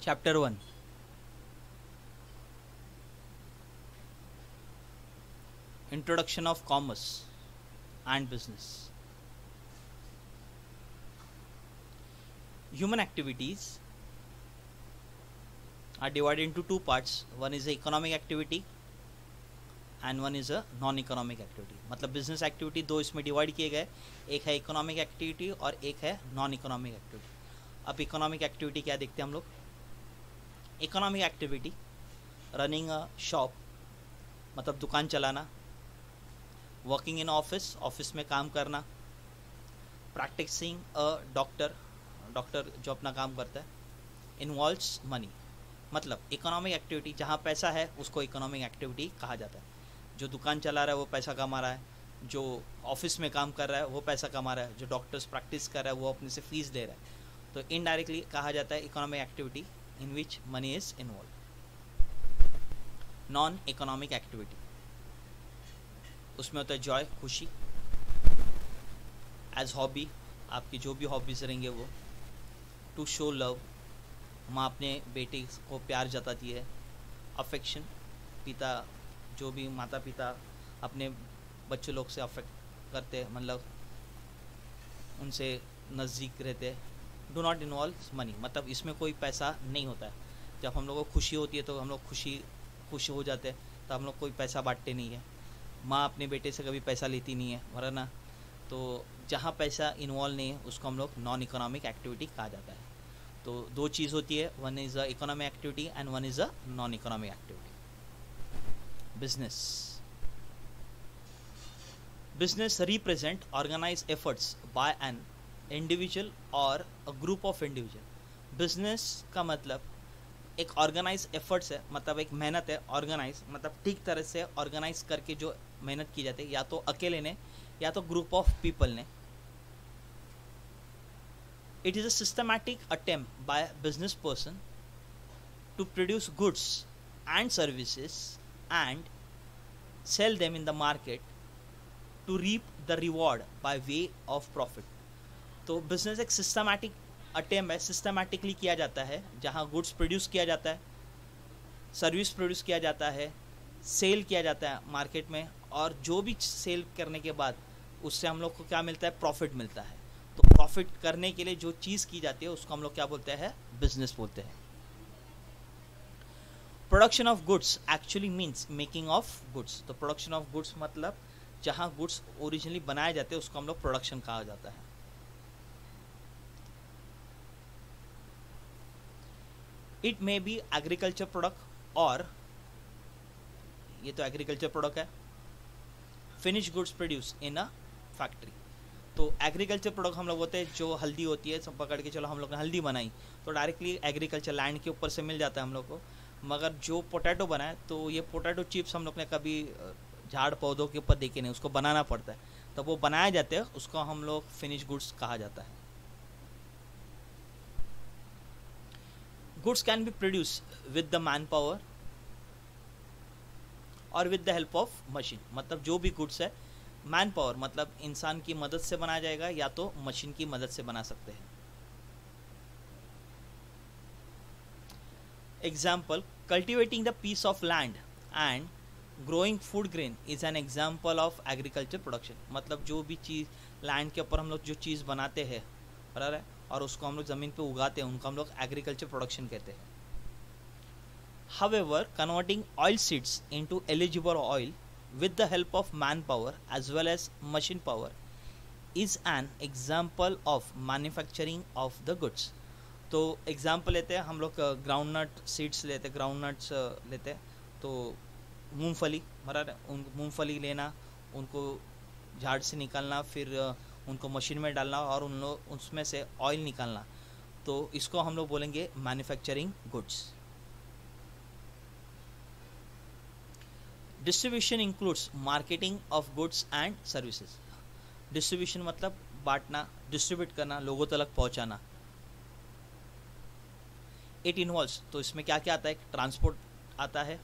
Chapter 1. Introduction of Commerce and Business. Human activities are divided into two parts. One is a economic activity and one is a non-economic activity. मतलब business activity दो इसमें divide किए गए, एक है economic activity और एक है non-economic activity. अब economic activity क्या देखते हैं हम लोग? Economic activity, running a shop मतलब दुकान चलाना, वर्किंग इन ऑफिस, ऑफिस में काम करना, प्रैक्टिसिंग अ डॉक्टर, डॉक्टर जो अपना काम करता है, इन्वॉल्व्स मनी मतलब इकोनॉमिक एक्टिविटी जहाँ पैसा है उसको इकोनॉमिक एक्टिविटी कहा जाता है. जो दुकान चला रहा है वो पैसा कमा रहा है, जो ऑफिस में काम कर रहा है वो पैसा कमा रहा है, जो डॉक्टर्स प्रैक्टिस कर रहा है वो अपने से फीस दे रहा है. तो इनडायरेक्टली कहा जाता है economic activity in which money is involve. Non economic activity उसमें होता है जॉय, खुशी, एज हॉबी, आपकी जो भी हॉबीज रहेंगे वो. टू शो लव, माँ अपने बेटे को प्यार जताती है. अफेक्शन, पिता जो भी माता पिता अपने बच्चे लोग से अफेक्ट करते हैं, मतलब उनसे नज़दीक रहते हैं. डू नॉट इन्वॉल्व मनी मतलब इसमें कोई पैसा नहीं होता है. जब हम लोग को खुशी होती है तो हम लोग खुश हो जाते हैं, तो हम लोग कोई पैसा बांटते नहीं है. माँ अपने बेटे से कभी पैसा लेती नहीं है, वरना तो जहाँ पैसा इन्वॉल्व नहीं है उसको हम लोग नॉन इकोनॉमिक एक्टिविटी कहा जाता है. तो दो चीज़ होती है, one is a economic activity and one is a non economic activity. Business. Business represent organise efforts by an individual और a group of individual. Business का मतलब एक ऑर्गेनाइज एफर्ट्स है, मतलब एक मेहनत है. ऑर्गेनाइज मतलब ठीक तरह से ऑर्गेनाइज करके जो मेहनत की जाती है, या तो अकेले ने या तो ग्रुप ऑफ पीपल ने. It is a systematic attempt by business person to produce goods and services and sell them in the market to reap the reward by way of profit. तो बिजनेस एक systematic attempt है, systematically किया जाता है, जहाँ goods produce किया जाता है, सर्विस प्रोड्यूस किया जाता है, सेल किया जाता है मार्केट में, और जो भी सेल करने के बाद उससे हम लोग को क्या मिलता है, प्रॉफिट मिलता है. तो प्रॉफिट करने के लिए जो चीज़ की जाती है उसको हम लोग क्या बोलते हैं, बिजनेस बोलते हैं. Production of goods actually means making of goods. तो प्रोडक्शन ऑफ गुड्स मतलब जहाँ गुड्स ओरिजिनली बनाए जाते हैं उसको हम लोग प्रोडक्शन कहा जाता है. It may be agriculture product, और ये तो एग्रीकल्चर प्रोडक्ट है. Finish goods produce in a factory. तो एग्रीकल्चर प्रोडक्ट हम लोग होते हैं, जो हल्दी होती है, सब पकड़ के चलो हम लोग ने हल्दी बनाई तो डायरेक्टली एग्रीकल्चर लैंड के ऊपर से मिल जाता है हम लोग को. मगर जो पोटैटो बनाए तो ये पोटैटो चिप्स हम लोग ने कभी झाड़ पौधों के ऊपर देखे नहीं, उसको बनाना पड़ता है. तब वो बनाए जाते हैं, उसको हम लोग फिनिश गुड्स कहा जाता है. Goods can be produced with the manpower और with the help of machine. मतलब जो भी गुड्स है, मैन पावर मतलब इंसान की मदद से बनाया जाएगा या तो मशीन की मदद से बना सकते हैं. Example, cultivating the piece of land and growing food grain is an example of agriculture production. मतलब जो भी चीज़ लैंड के ऊपर हम लोग जो चीज़ बनाते हैं, बराबर है, और उसको हम लोग ज़मीन पे उगाते हैं, उनको हम लोग एग्रीकल्चर प्रोडक्शन कहते हैं. However, converting oil seeds into eligible oil with the help of manpower as well as machine power is an example of manufacturing of the goods. तो एग्जाम्पल लेते हैं हम लोग, ग्राउंडनट सीड्स लेते हैं, ग्राउंडनट्स लेते हैं. तो मूंगफली, बराबर, उन मूंगफली लेना, उनको झाड़ से निकालना, फिर उनको मशीन में डालना और उन लोग उसमें से ऑयल निकालना. तो इसको हम लोग बोलेंगे manufacturing goods. Distribution includes marketing of goods and services. Distribution मतलब बांटना, डिस्ट्रीब्यूट करना, लोगों तक पहुंचाना. इट इन्वॉल्व्स, तो इसमें क्या क्या आता है, ट्रांसपोर्ट आता है.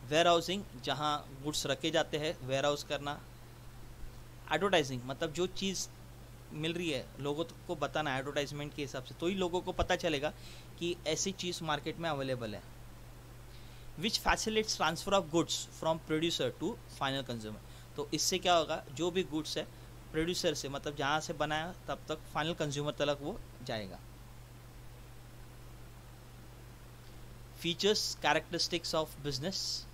वेयर हाउसिंग, जहाँ गुड्स रखे जाते हैं, वेयर हाउस करना. एडवर्टाइजिंग मतलब जो चीज़ मिल रही है, लोगों को बताना एडवर्टाइजमेंट के हिसाब से, तो ही लोगों को पता चलेगा कि ऐसी चीज़ मार्केट में अवेलेबल है। Which facilitates transfer of goods from producer to final consumer. तो इससे क्या होगा, जो भी गुड्स है प्रोड्यूसर से, मतलब जहाँ से बनाया तब तक फाइनल कंज्यूमर तक वो जाएगा। Features characteristics of business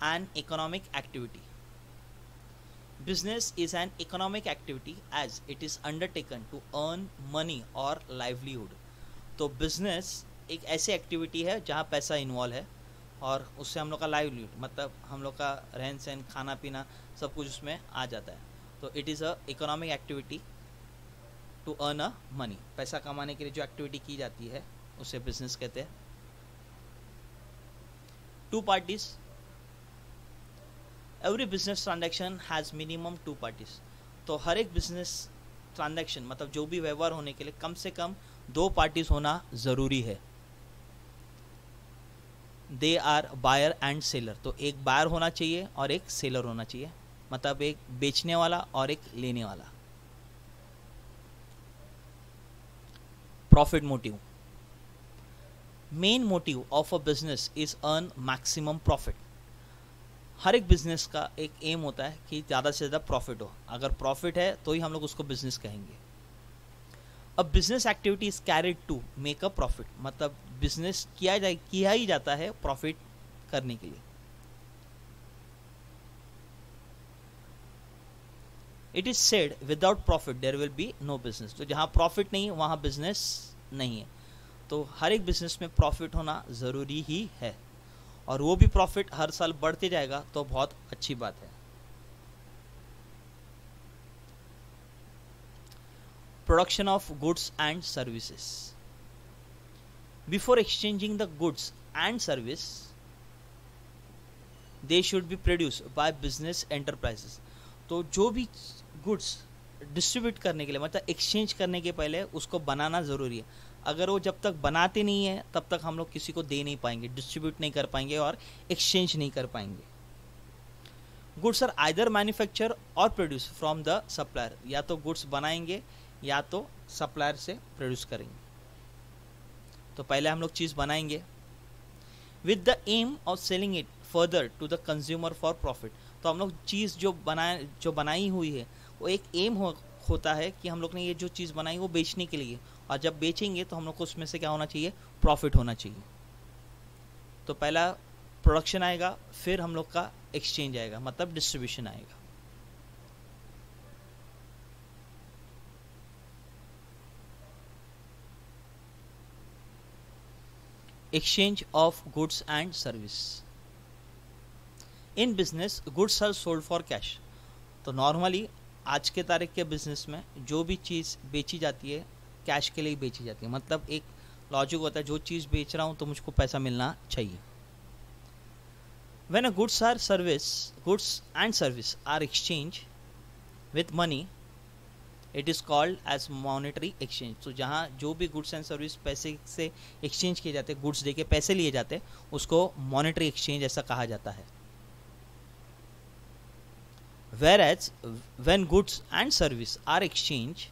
and economic activity. Business is an economic activity as it is undertaken to earn money or livelihood। तो business एक ऐसी एक्टिविटी है जहाँ पैसा इन्वॉल्व है और उससे हम लोग का लाइवलीहुड, मतलब हम लोग का रहन सहन, खाना पीना सब कुछ उसमें आ जाता है। तो it is a economic activity to earn a money. पैसा कमाने के लिए जो एक्टिविटी की जाती है उसे बिजनेस कहते हैं। Two parties. Every business transaction has minimum two parties. तो हर एक बिजनेस ट्रांजैक्शन, मतलब जो भी व्यवहार होने के लिए कम से कम दो पार्टीज होना ज़रूरी है। They are buyer and seller. तो एक बायर होना चाहिए और एक सेलर होना चाहिए, मतलब एक बेचने वाला और एक लेने वाला। Profit motive. Main motive of a business is earn maximum profit. हर एक बिजनेस का एक एम होता है कि ज़्यादा से ज़्यादा प्रॉफिट हो। अगर प्रॉफिट है तो ही हम लोग उसको बिजनेस कहेंगे। अब business activity is carried to make a profit, मतलब बिजनेस किया ही जाता है प्रॉफिट करने के लिए। It is said without profit there will be no business. तो जहाँ प्रॉफिट नहीं वहाँ बिजनेस नहीं है। तो हर एक बिजनेस में प्रॉफिट होना ज़रूरी ही है, और वो भी प्रॉफिट हर साल बढ़ते जाएगा तो बहुत अच्छी बात है। Production of goods and services. Before exchanging the goods and service they should be produced by business enterprises. तो जो भी गुड्स डिस्ट्रीब्यूट करने के लिए, मतलब एक्सचेंज करने के पहले उसको बनाना ज़रूरी है। अगर वो जब तक बनाते नहीं है तब तक हम लोग किसी को दे नहीं पाएंगे, डिस्ट्रीब्यूट नहीं कर पाएंगे और एक्सचेंज नहीं कर पाएंगे। गुड्स आर आइदर मैन्युफैक्चर और प्रोड्यूस फ्रॉम द सप्लायर। या तो गुड्स बनाएंगे या तो सप्लायर से प्रोड्यूस करेंगे। तो पहले हम लोग चीज़ बनाएंगे with the aim of selling it further to the consumer for profit. तो हम लोग चीज़ जो बनाई हुई है वो एक एम होता है कि हम लोग ने ये जो चीज़ बनाई वो बेचने के लिए, और जब बेचेंगे तो हम लोग को उसमें से क्या होना चाहिए, प्रॉफिट होना चाहिए। तो पहला प्रोडक्शन आएगा, फिर हम लोग का एक्सचेंज आएगा, मतलब डिस्ट्रीब्यूशन आएगा। Exchange of goods and service. In business goods are sold for cash. तो नॉर्मली आज के तारीख के बिजनेस में जो भी चीज़ बेची जाती है कैश के लिए ही बेची जाती है, मतलब एक लॉजिक होता है, जो चीज़ बेच रहा हूँ तो मुझको पैसा मिलना चाहिए। When a goods and service are exchange with money it is called as monetary exchange. तो जहाँ जो भी गुड्स एंड सर्विस पैसे से एक्सचेंज किए जाते हैं, गुड्स देके पैसे लिए जाते हैं, उसको मॉनेटरी एक्सचेंज ऐसा कहा जाता है। Whereas when goods and service are exchanged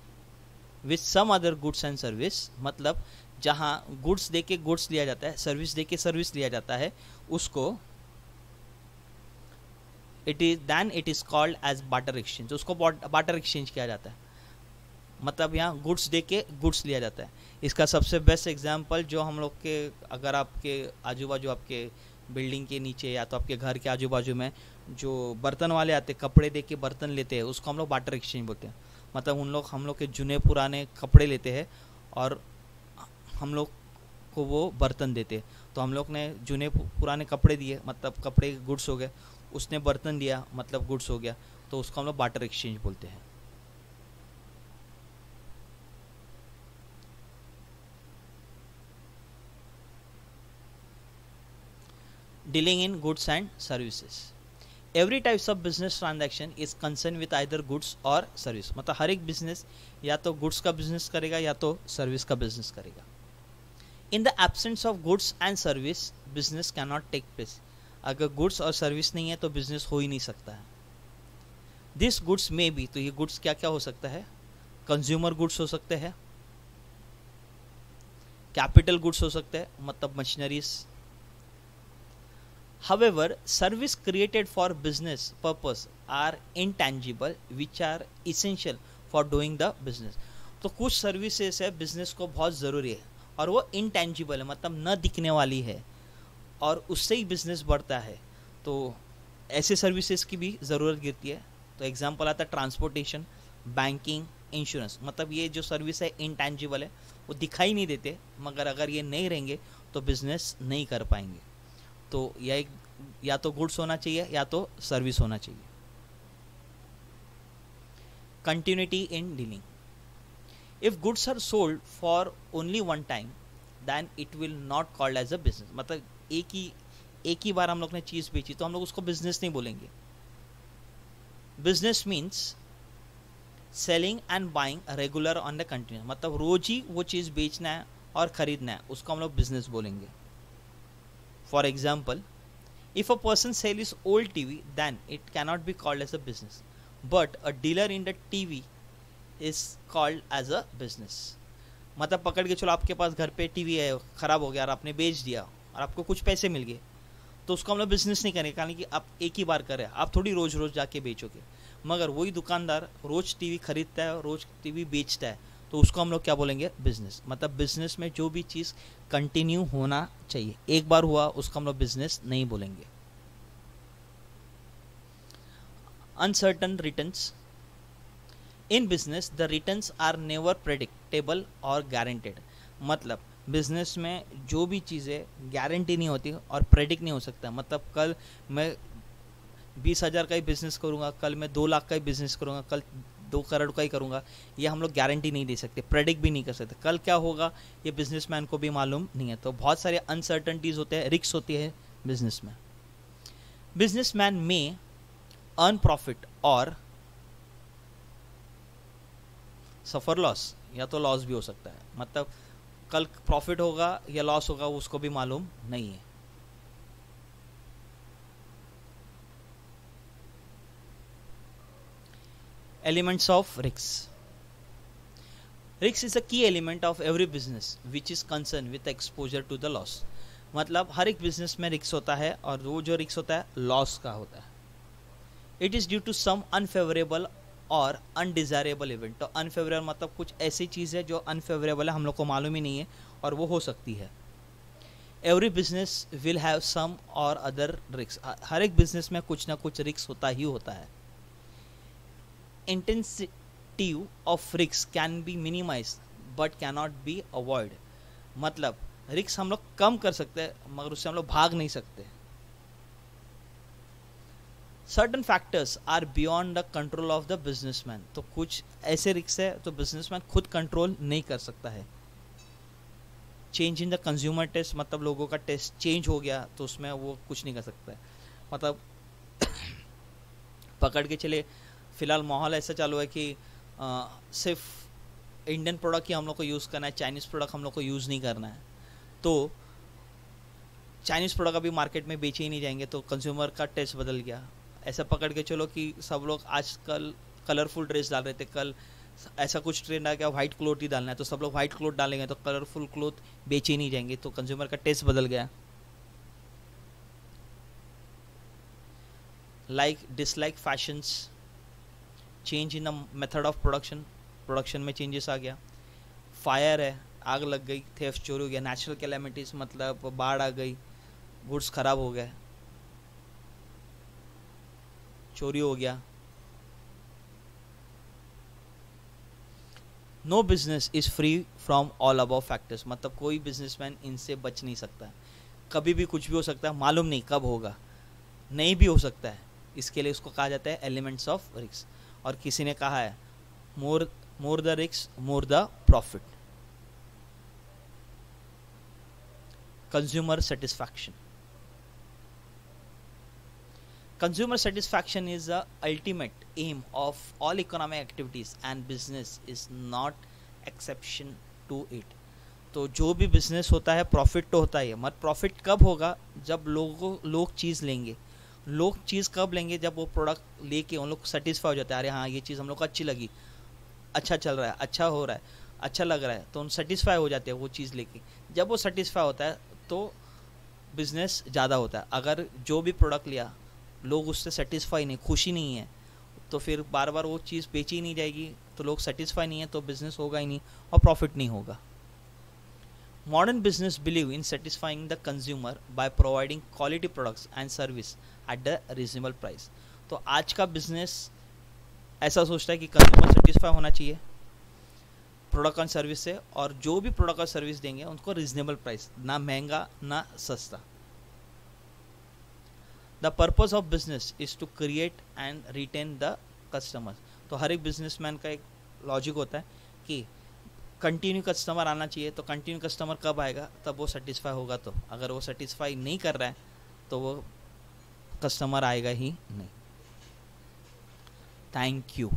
with some other goods and service, मतलब जहाँ गुड्स देके गुड्स लिया जाता है, सर्विस देके सर्विस लिया जाता है, उसको it is called as barter exchange. उसको बार्टर एक्सचेंज किया जाता है, मतलब यहाँ गुड्स देके गुड्स लिया जाता है। इसका सबसे बेस्ट एग्जांपल जो हम लोग के, अगर आपके आजू बाजू आपके बिल्डिंग के नीचे या तो आपके घर के आजू बाजू में जो बर्तन वाले आते, कपड़े दे के बर्तन लेते हैं, उसको हम लोग बार्टर एक्सचेंज बोलते हैं। मतलब हम लोग के जुने पुराने कपड़े लेते हैं और हम लोग को वो बर्तन देते हैं। तो हम लोग ने जुने पुराने कपड़े दिए, मतलब कपड़े गुड्स हो गए, उसने बर्तन दिया मतलब गुड्स हो गया, तो उसको हम लोग बार्टर एक्सचेंज बोलते हैं। Dealing in goods and services. Every types of business transaction is concerned with either goods or service। मतलब हर एक बिजनेस या तो गुड्स का बिजनेस करेगा या तो सर्विस का बिजनेस करेगा। In the absence of goods and service, business cannot take place। अगर गुड्स और सर्विस नहीं है तो बिजनेस हो ही नहीं सकता है। दिस गुड्स में बी, तो ये गुड्स क्या क्या हो सकता है, कंज्यूमर गुड्स हो सकते हैं, कैपिटल गुड्स हो सकते हैं मतलब machineries. However, service created for business purpose are intangible which are essential for doing the business। तो कुछ सर्विसेज है बिजनेस को बहुत ज़रूरी है और वो इंटेंजिबल है मतलब न दिखने वाली है और उससे ही बिजनेस बढ़ता है, तो ऐसे सर्विसेज की भी ज़रूरत गिरती है। तो एग्जांपल आता है ट्रांसपोर्टेशन, बैंकिंग, इंश्योरेंस। मतलब ये जो सर्विस है इंटेंजिबल है, वो दिखाई नहीं देते, मगर अगर ये नहीं रहेंगे तो बिजनेस नहीं कर पाएंगे। तो या तो गुड्स होना चाहिए या तो सर्विस होना चाहिए। Continuity in dealing, if goods are sold for only one time then it will not called as a business. मतलब एक ही बार हम लोग ने चीज बेची तो हम लोग उसको बिजनेस नहीं बोलेंगे। Business means selling and buying regular on the continue, मतलब रोज ही वो चीज बेचना है और खरीदना है, उसको हम लोग बिजनेस बोलेंगे। For example, if a person sells his old TV, then it cannot be called as a business, but a dealer in the TV is called as a business। मतलब पकड़ के चलो आपके पास घर पे टीवी है, ख़राब हो गया और आपने बेच दिया और आपको कुछ पैसे मिल गए, तो उसको हम लोग बिजनेस नहीं करेंगे, कारण कि आप एक ही बार करें, आप थोड़ी रोज़ रोज़ जाके बेचोगे। मगर वही दुकानदार रोज़ टीवी खरीदता है और रोज़ टीवी बेचता है, तो उसको हम लोग क्या बोलेंगे, बिजनेस। मतलब बिजनेस में जो भी चीज़ कंटिन्यू होना चाहिए, एक बार हुआ उसको हम लोग बिजनेस नहीं बोलेंगे। Uncertain returns, in business the returns are never predictable और गारंटेड। मतलब बिजनेस में जो भी चीज़ें गारंटी नहीं होती और प्रेडिक्ट नहीं हो सकता। मतलब कल मैं 20,000 का ही बिजनेस करूँगा, कल मैं 2 लाख का ही बिजनेस करूँगा, कल 2 करोड़ का ही करूँगा, ये हम लोग गारंटी नहीं दे सकते, प्रेडिक्ट भी नहीं कर सकते। कल क्या होगा ये बिजनेसमैन को भी मालूम नहीं है। तो बहुत सारे अनसर्टनिटीज़ होते हैं, रिस्क होती है बिजनेस में। बिजनेसमैन में अर्न प्रॉफिट और सफर लॉस, या तो लॉस भी हो सकता है। मतलब कल प्रॉफिट होगा या लॉस होगा उसको भी मालूम नहीं है। Elements of risk, risk is a key element of every business which is concern with exposure to the loss. मतलब हर एक बिजनेस में रिस्क होता है और वो जो रिस्क होता है लॉस का होता है। It is due to some unfavourable और अनडिज़ायरेबल इवेंट। तो अनफेवरेबल मतलब कुछ ऐसी चीज़ है जो अनफेवरेबल है, हम लोग को मालूम ही नहीं है और वो हो सकती है। Every business will have some और अदर रिस्क, हर एक बिजनेस में कुछ ना कुछ रिस्क होता ही होता है। Intensity of risk can be minimise but cannot be avoid. मतलब रिस्क हम लोग कम कर सकते हैं मगर उससे हम लोग भाग नहीं सकते। Certain factors are beyond the control of the businessman. तो कुछ ऐसे रिस्क है तो बिजनेसमैन खुद कंट्रोल नहीं कर सकता है। Change in the consumer taste, मतलब लोगों का टेस्ट चेंज हो गया तो उसमें वो कुछ नहीं कर सकता है। मतलब पकड़ के चले, फिलहाल माहौल ऐसा चालू है कि सिर्फ इंडियन प्रोडक्ट ही हम लोग को यूज़ करना है, चाइनीज़ प्रोडक्ट हम लोग को यूज़ नहीं करना है। तो चाइनीज़ प्रोडक्ट अभी मार्केट में बेचे ही नहीं जाएंगे, तो कंज्यूमर का टेस्ट बदल गया। ऐसा पकड़ के चलो कि सब लोग आजकल कलरफुल ड्रेस डाल रहे थे, कल ऐसा कुछ ट्रेंड आ गया वाइट क्लोथ ही डालना है, तो सब लोग वाइट क्लोथ डालेंगे तो कलरफुल क्लोथ बेचे नहीं जाएंगे, तो कंज्यूमर का टेस्ट बदल गया। Like dislike fashions, change in the method of production में चेंजेस आ गया। फायर है, आग लग गई, थेफ्ट चोरी हो गया। नेचुरल कैलेमिटीज मतलब बाढ़ आ गई, गुड्स खराब हो गए, चोरी हो गया। No business is free from all above factors, मतलब कोई बिजनेसमैन इनसे बच नहीं सकता है। कभी भी कुछ भी हो सकता है, मालूम नहीं कब होगा, नहीं भी हो सकता है। इसके लिए उसको कहा जाता है एलिमेंट्स ऑफ रिस्क। और किसी ने कहा है more the risk more the profit. Consumer satisfaction, consumer satisfaction is the ultimate aim of all economic activities and business is not exception to it। तो जो भी बिजनेस होता है प्रॉफिट तो होता ही है, मगर प्रॉफिट कब होगा, जब लोग चीज़ लेंगे। लोग चीज़ कब लेंगे? जब वो प्रोडक्ट लेके उन लोग सेटिस्फाई हो जाते हैं, अरे हाँ ये चीज़ हम लोग को अच्छी लगी, अच्छा चल रहा है, अच्छा हो रहा है, अच्छा लग रहा है, तो उन सेटिस्फाई हो जाते हैं वो चीज़ लेके। जब वो सेटिस्फाई होता है तो बिजनेस ज़्यादा होता है। अगर जो भी प्रोडक्ट लिया लोग उससे सेटिस्फाई नहीं, खुशी नहीं है, तो फिर बार बार वो चीज़ बेची ही नहीं जाएगी, तो लोग सेटिस्फाई नहीं है, तो बिजनेस होगा ही नहीं और प्रॉफिट नहीं होगा। Modern business believe in satisfying the consumer by providing quality products and service at the reasonable price. तो आज का बिजनेस ऐसा सोचता है कि कंज्यूमर सेटिस्फाई होना चाहिए प्रोडक्ट और सर्विस से, और जो भी प्रोडक्ट और सर्विस देंगे उनको रीजनेबल प्राइस, ना महंगा ना सस्ता। The purpose of business is to create and retain the customers. तो हर एक बिजनेसमैन का एक लॉजिक होता है कि कंटिन्यू कस्टमर आना चाहिए। तो कंटिन्यू कस्टमर कब आएगा? तब वो सेटिस्फाई होगा। तो अगर वो सेटिस्फाई नहीं कर रहा है तो वो कस्टमर आएगा ही नहीं। Thank you.